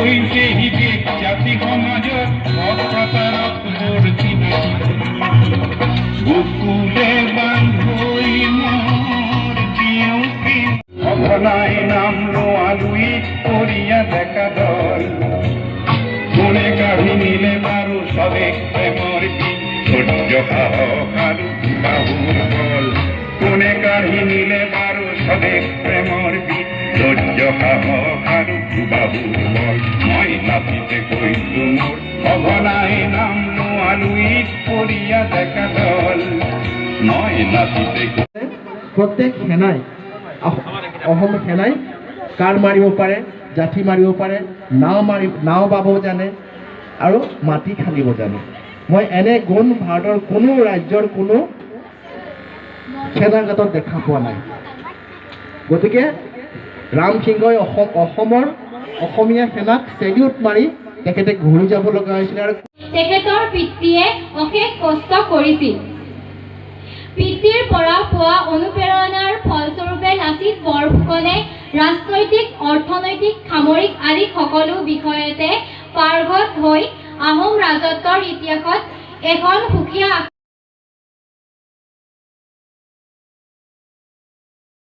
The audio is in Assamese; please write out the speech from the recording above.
হৈছে হিবিক জাতি সমাজত অপ্ৰতাৰক বৰ্ষিনা বুকুলে বান্ধৈ মোৰ বিয়পি সঘনাই নাম লোৱালুই কৰিয়া ডেকা দল কোনে কাঢ়ি নিলে বাৰু চবে প্ৰেমৰ ধৈৰ্য সাহস আৰু বাহুৰ বল কোনে কাঢ়ি নিলে বাৰু চবে প্ৰেমৰ ধৈৰ্য সাহস আৰু বাহুৰ বল মই নাচিতে কৈছো মোৰ সঘনাই নাম লোৱালুই কৰিয়া ডেকা দল মই নাচিতে প্ৰত্যেক সেনাই অসম সেনাই কাৰ মাৰিব পাৰে জাঠি মাৰিব পাৰে নাও বাব জানে আৰু মাটি খান্দিব জানে মই এনে গুণ ভাৰতৰ কোনো ৰাজ্যৰ কোনো সেনাঘাটত দেখা পোৱা নাই গতিকে ৰামসিংহই অসমৰ অসমীয়া সেনাক চেলিউট মাৰি তেখেতে ঘূৰি যাব লগা হৈছিল আৰু তেখেতৰ পিতৃয়ে অশেষ কষ্ট কৰিছিল পিতৃৰ পৰা পোৱা অনুপ্ৰেৰণাৰ ফলস্বৰূপে লাচিত বৰফুকনে ৰাজনৈতিক অৰ্থনৈতিক সামৰিক আদি সকলো বিষয়তে পাৰ্গত হৈ আহোম ৰাজত্বৰ ইতিহাসত এখন সুকীয়া